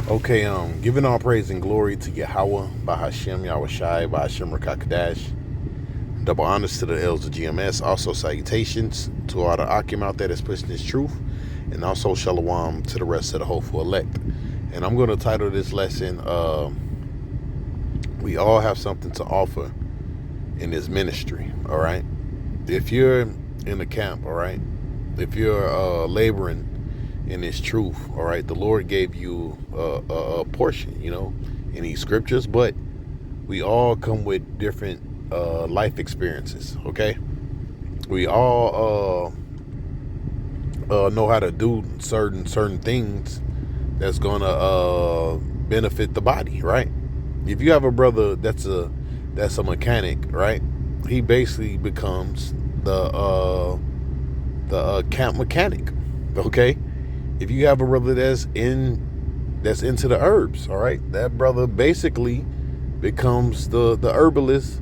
Okay, giving all praise and glory to Yahweh, Bahashem, Yahushai, Bahashem Rakakadash. Double honors to the elders of GMS. Also salutations to all the Akim out there that's pushing this truth. And also shalom to the rest of the hopeful elect. And I'm going to title this lesson, We All Have Something to Offer in This Ministry, all right? If you're in the camp, all right? If you're laboring in this truth, all right, the Lord gave you a portion, in these scriptures, but we all come with different life experiences, okay? We all know how to do certain things that's gonna benefit the body, right? If you have a brother that's a mechanic, right? He basically becomes the camp mechanic, okay? If you have a brother that's into the herbs, all right, that brother basically becomes the herbalist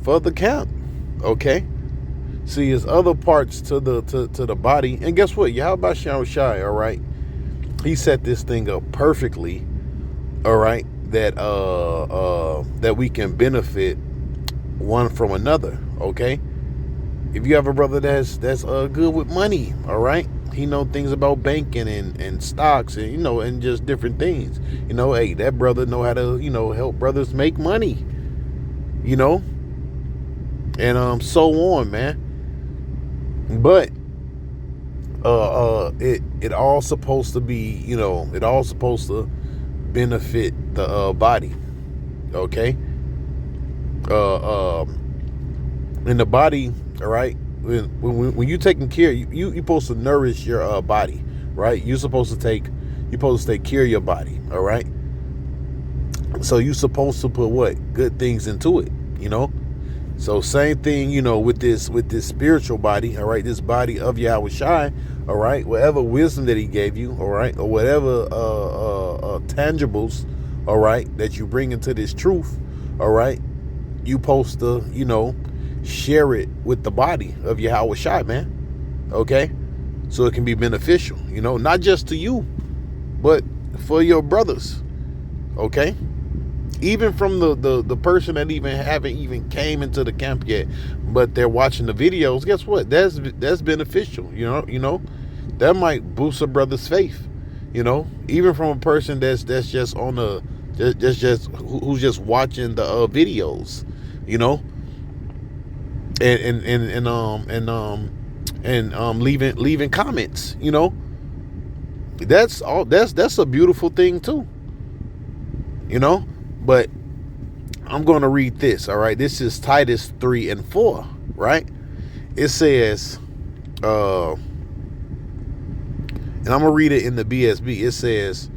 for the camp, okay? See, there's other parts to the body, and guess what? Yahweh Shai, all right, he set this thing up perfectly, all right, that we can benefit one from another, okay? If you have a brother that's good with money, all right, he know things about banking and stocks and and just different things. Hey, that brother know how to help brothers make money, and so on, man. But it all supposed to be, it all supposed to benefit the body, okay? In the body, all right, when you taking care, you supposed to nourish your body, right? You're supposed to take care of your body, all right? So you're supposed to put what? Good things into it, So same thing, with this spiritual body, all right, this body of Yahweh Shai, all right, whatever wisdom that he gave you, all right, or whatever tangibles, all right, that you bring into this truth, all right, you supposed to, share it with the body of Yahweh Shai, man, okay, so it can be beneficial, not just to you, but for your brothers, okay? Even from the person that haven't even came into the camp yet, but they're watching the videos. Guess what? That's beneficial. That might boost a brother's faith. Even from a person that's just on the who's just watching the videos. And leaving comments. That's all. That's a beautiful thing too. But I'm going to read this, all right? This is Titus 3:4, right? It says, and I'm going to read it in the BSB. It says,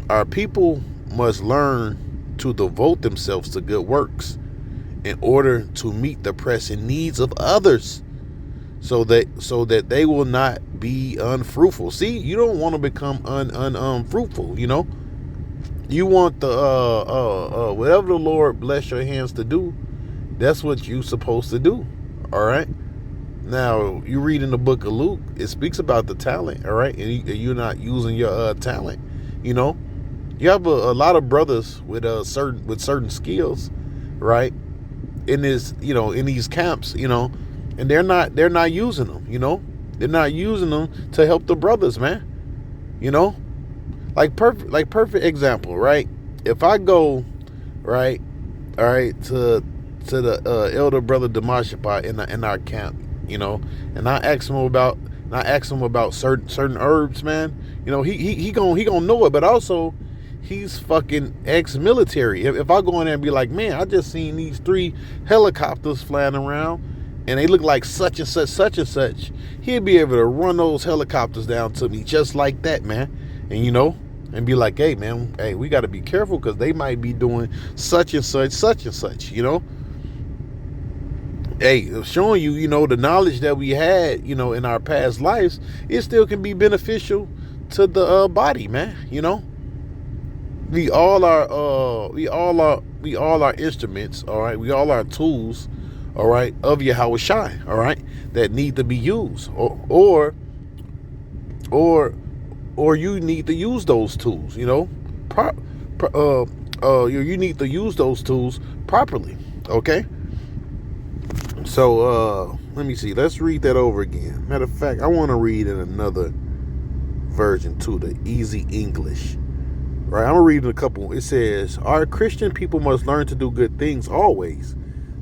our people must learn to devote themselves to good works in order to meet the pressing needs of others so that they will not be unfruitful. See, you don't want to become unfruitful, You want the whatever the Lord bless your hands to do, that's what you supposed to do. All right. Now you read in the book of Luke, it speaks about the talent. All right, and you're not using your talent. You have a lot of brothers with certain skills, right? In this, in these camps, and they're not using them. They're not using them to help the brothers, man. Like perfect example, right? If I go, right, all right, to the elder brother Damashapa in our camp, and I ask him about certain herbs, man. He gonna know it, but also he's fucking ex-military. If I go in there and be like, man, I just seen these 3 helicopters flying around, and they look like such and such, he'll be able to run those helicopters down to me just like that, man. And and be like, hey man, hey, we got to be careful because they might be doing such and such, Hey, showing you, the knowledge that we had, in our past lives, it still can be beneficial to the body, man. We all are instruments, all right. We all are tools, all right, of Yahweh Shai, all right, that need to be used, or you need to use those tools, you need to use those tools properly. Okay. So let me see. Let's read that over again. Matter of fact, I want to read in another version too, the Easy English. Right, I'm reading a couple. It says, our Christian people must learn to do good things always,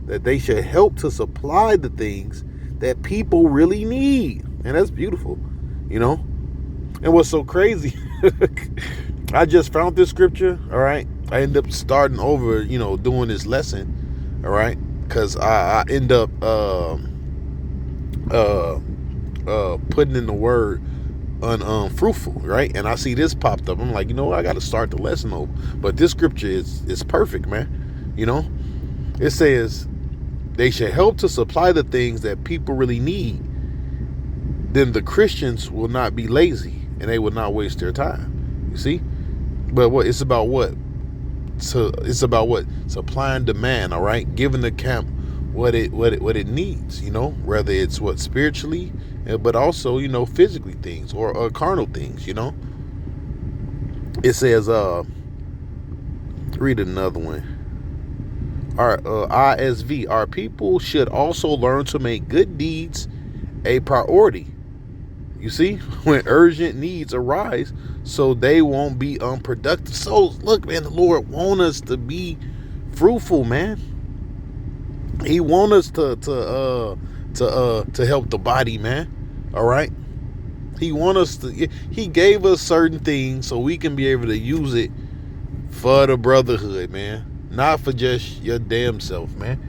that they should help to supply the things that people really need. And that's beautiful, you know. And what's so crazy, I just found this scripture, all right. I end up starting over, doing this lesson, all right, because I end up putting in the word unfruitful, right? And I see this popped up. I'm like, I got to start the lesson over. But this scripture is perfect, man. It says they should help to supply the things that people really need. Then the Christians will not be lazy and they will not waste their time. You see? But it's about what? So it's about what? Supply and demand, all right? Giving the camp what it needs, whether it's what spiritually, but also, physically things or carnal things, It says, read another one. Our ISV, our people should also learn to make good deeds a priority. You see, when urgent needs arise, so they won't be unproductive. So look, man, the Lord wants us to be fruitful, man. He wants us to help the body, man. All right. He wants us to. He gave us certain things so we can be able to use it for the brotherhood, man. Not for just your damn self, man.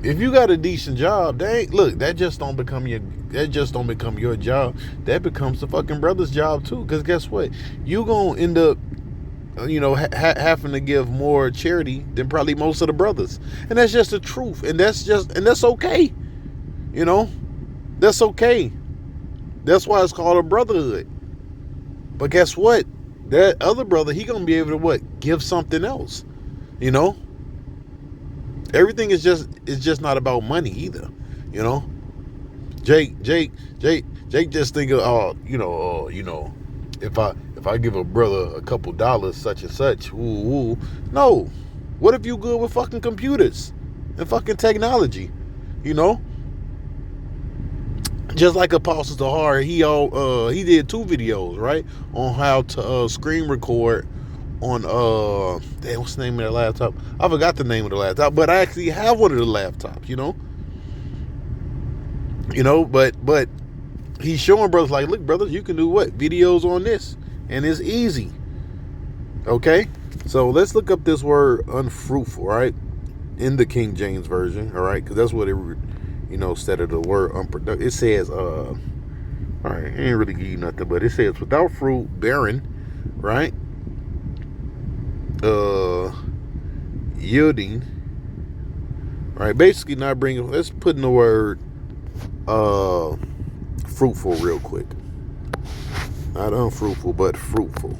If you got a decent job, that just don't become your job. That becomes the fucking brother's job too. Because guess what? You gonna end up, having to give more charity than probably most of the brothers, and that's just the truth. And that's okay. That's okay. That's why it's called a brotherhood. But guess what? That other brother, he gonna be able to what? Give something else. Everything is just not about money either. Jake just think of if I give a brother a couple dollars, such and such, ooh. No. What if you good with fucking computers and fucking technology? Just like Apostle Tahar, he did 2 videos, right, on how to screen record on what's the name of that laptop? I forgot the name of the laptop, but I actually have one of the laptops, but he's showing brothers like, look, brothers, you can do what? Videos on this, and it's easy. Okay, so let's look up this word unfruitful, right, in the King James version, all right, because that's what it, instead of the word unproductive, it says, all right, it ain't really give you nothing, but it says without fruit, barren, right, yielding, right, basically not bringing. Let's put in the word fruitful real quick. Not unfruitful, but fruitful.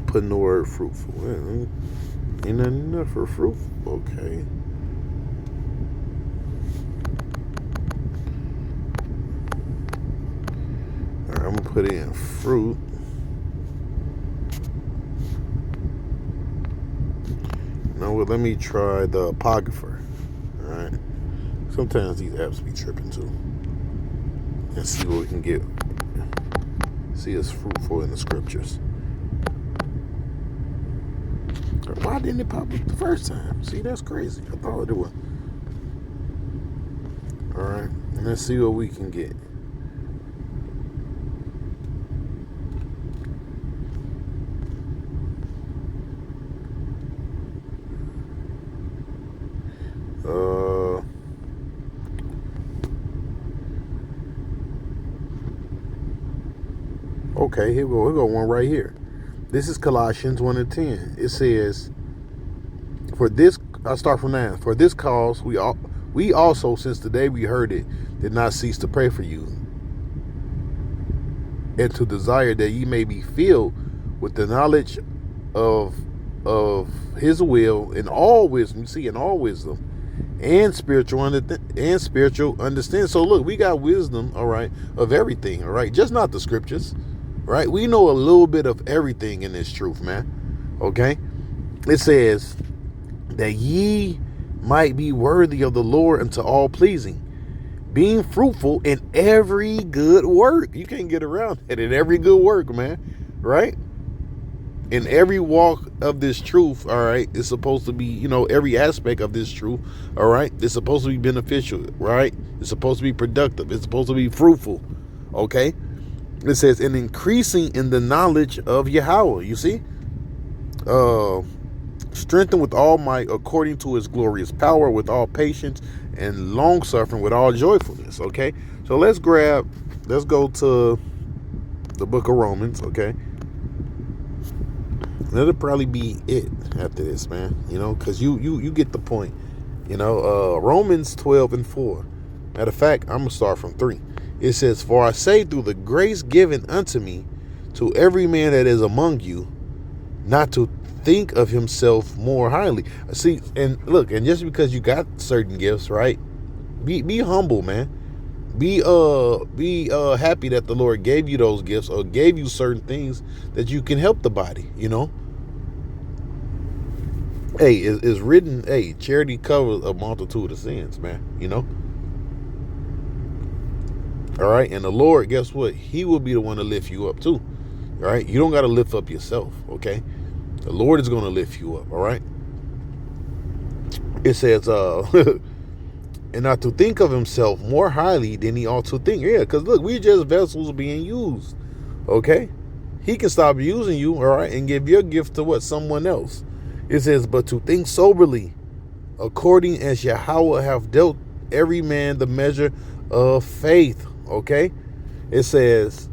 Put in the word fruitful. Ain't nothing enough for fruitful. Okay. Alright, I'm gonna put in fruit. Let me try the apocrypher. Alright. Sometimes these apps be tripping too. Let's see what we can get. See it's fruitful in the scriptures. Why didn't it pop up the first time? See, that's crazy. I thought it would. Alright. Let's see what we can get. Okay, here we go. We got one right here. This is Colossians 1:10. It says, "For this," I'll start from now. "For this cause we also, since the day we heard it, did not cease to pray for you, and to desire that ye may be filled with the knowledge of His will in all wisdom." You see, in all wisdom and spiritual understanding. So look, we got wisdom, all right, of everything, all right, just not the scriptures. right? We know a little bit of everything in this truth, man. Okay? It says that ye might be worthy of the Lord unto all pleasing, being fruitful in every good work. You can't get around it. In every good work, man. Right? In every walk of this truth, all right, it's supposed to be, every aspect of this truth, all right, it's supposed to be beneficial, right? It's supposed to be productive. It's supposed to be fruitful, okay? It says, and increasing in the knowledge of Yahweh, you see? Strengthened with all might according to his glorious power, with all patience and long suffering, with all joyfulness, okay? So let's go to the book of Romans, okay? That'll probably be it after this, man. Because you get the point. Romans 12:4. Matter of fact, I'm going to start from 3. It says, for I say through the grace given unto me, to every man that is among you, not to think of himself more highly. See, and look, and just because you got certain gifts, right? Be humble, man. Be happy that the Lord gave you those gifts or gave you certain things that you can help the body, Hey, it's written, hey, charity covers a multitude of sins, man, All right, and the Lord, guess what? He will be the one to lift you up too. All right, you don't got to lift up yourself, okay? The Lord is going to lift you up, all right? It says, and not to think of himself more highly than he ought to think. Yeah, because look, we just vessels being used, okay? He can stop using you, all right, and give your gift to someone else. It says, but to think soberly, according as Yahweh have dealt every man the measure of faith, okay? It says,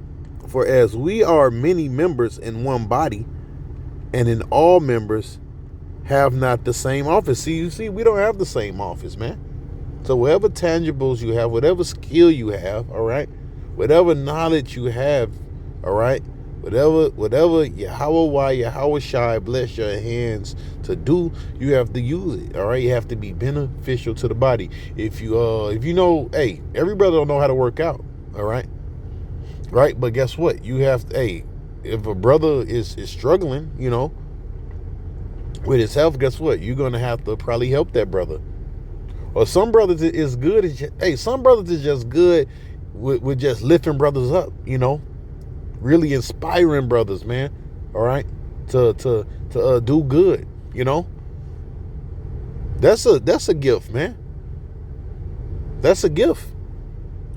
for as we are many members in one body, and in all members have not the same office. You see, we don't have the same office, man. So whatever tangibles you have, whatever skill you have, all right, whatever knowledge you have, all right, whatever Yahweh Shai bless your hands to do, you have to use it, all right? You have to be beneficial to the body. If you hey, every brother don't know how to work out, all right? Right? But guess what? You have to, hey, if a brother is struggling, with his health, guess what? You're going to have to probably help that brother. Or some brothers is good. Some brothers is just good with just lifting brothers up, really inspiring brothers, man. All right. To do good, That's a gift, man. That's a gift.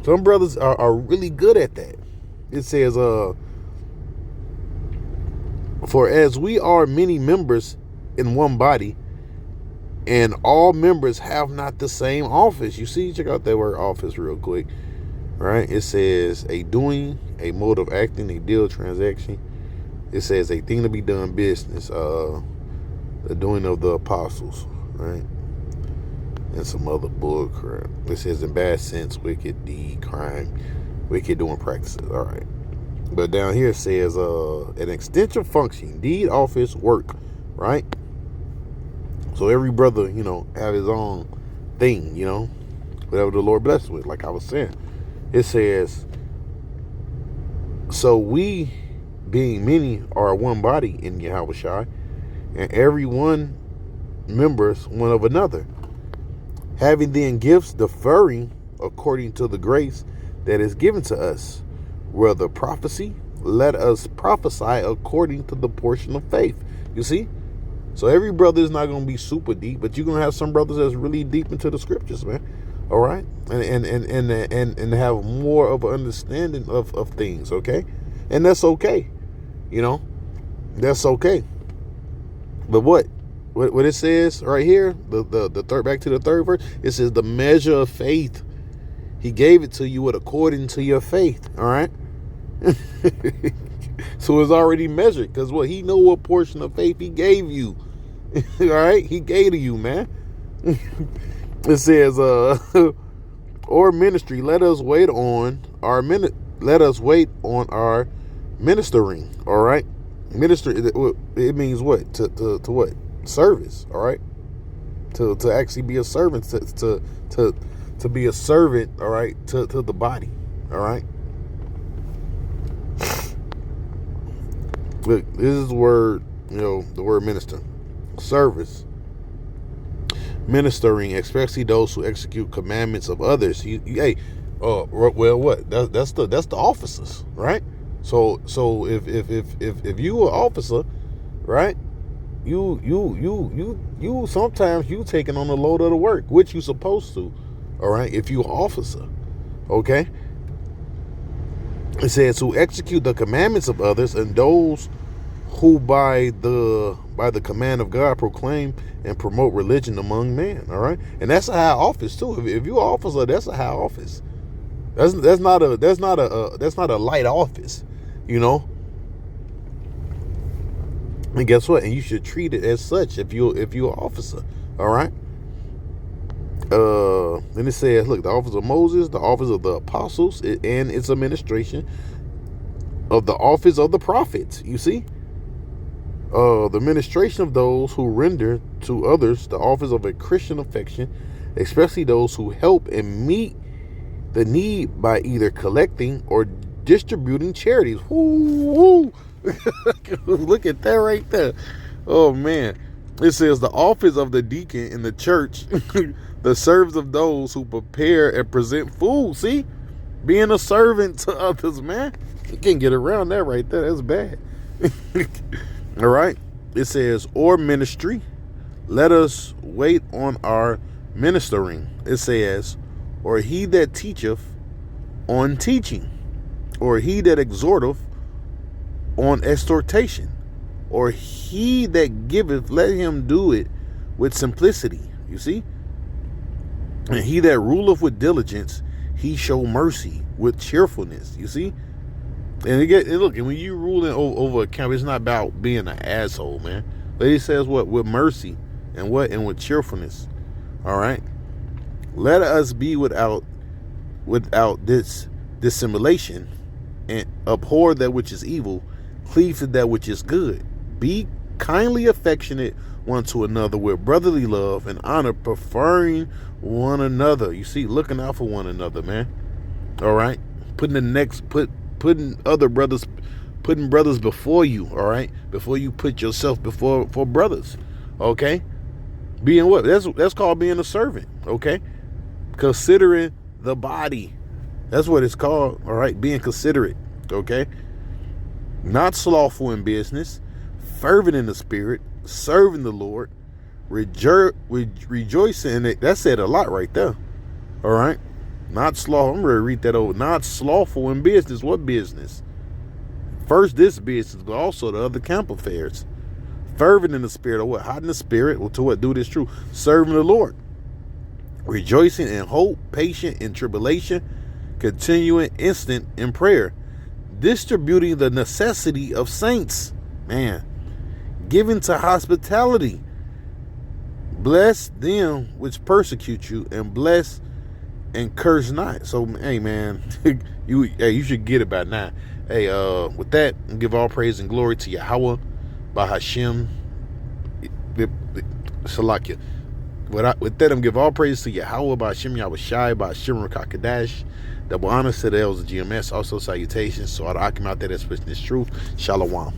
Some brothers are really good at that. It says, for as we are many members in one body, and all members have not the same office. You see, check out that word office real quick. Right? It says a doing, a mode of acting, a deal, transaction. It says a thing to be done, business, the doing of the apostles, right? And some other bull crap. It says in bad sense, wicked deed, crime, wicked doing practices. All right. But down here it says an extension function, deed, office, work, right? So every brother, have his own thing, whatever the Lord blesses with, like I was saying. It says, so we, being many, are one body in Yahweh Shai, and every one members one of another, having then gifts differing according to the grace that is given to us. Whether prophecy, let us prophesy according to the portion of faith. You see? So every brother is not going to be super deep, but you're going to have some brothers that's really deep into the scriptures, man. All right? And have more of an understanding of things, okay? And that's okay. That's okay. But what it says right here, the third, back to the third verse, it says the measure of faith. He gave it to you according to your faith, all right? So it's already measured, because he know what portion of faith he gave you. All right, he gave to you, man. It says, or ministry, let us wait on our ministering. All right, minister. It means what? To what? Service. All right, to actually be a servant. To be a servant. All right, to the body. All right. Look, this is the word, the word minister. Service. Ministering, especially those who execute commandments of others. Well, what? That's the officers, right? So if you an officer, right? You sometimes you taking on a load of the work, which you supposed to, all right? If you an officer, okay. It says to execute the commandments of others, and those who by the command of God proclaim and promote religion among men. All right, and that's a high office too. If you're an officer, that's a high office. That's not a light office, And guess what? And you should treat it as such if you're an officer. All right. Then it says, look, the office of Moses, the office of the apostles, and its administration of the office of the prophets. You see, the administration of those who render to others the office of a Christian affection, especially those who help and meet the need by either collecting or distributing charities. Woo! Look at that right there. Oh man. It says the office of the deacon in the church, the service of those who prepare and present food. See, being a servant to others, man. You can't get around that right there. That's bad. All right. It says, or ministry. Let us wait on our ministering. It says, or he that teacheth on teaching, or he that exhorteth on exhortation, or he that giveth, let him do it with simplicity. You see? And he that ruleth with diligence, he show mercy with cheerfulness. You see? And look, and when you ruling over a camp, it's not about being an asshole, man. But he says what? With mercy and what? And with cheerfulness. All right? Let us be without this dissimulation, and abhor that which is evil, cleave to that which is good. Be kindly affectionate one to another with brotherly love and honor, preferring one another. You see, looking out for one another, man. All right, putting brothers before you. All right, before you put yourself before brothers. Okay, being what? That's called being a servant. Okay, considering the body. That's what it's called. All right, being considerate. Okay, not slothful in business, fervent in the spirit, serving the Lord, rejoicing in it. That said a lot right there. All right, not slothful. I'm going to read that over. Not slothful in business. What business? First this business, but also the other camp affairs. Fervent in the spirit, or what? Hot in the spirit, or to what? Do this true. Serving the Lord. Rejoicing in hope, patient in tribulation, continuing instant in prayer. Distributing the necessity of saints. Man. Giving to hospitality. Bless them which persecute you, and bless and curse not. So, hey, man, you should get it by now. Hey, with that, give all praise and glory to Yahweh, Bahashem, Salakia. With that, I'm give all praise to Yahweh, Bahashem, Yahushai, Bahashem, Rakakadash. Double honors to the elders of GMS. Also salutations. So I'll come out there that's pushing this truth. Shalom.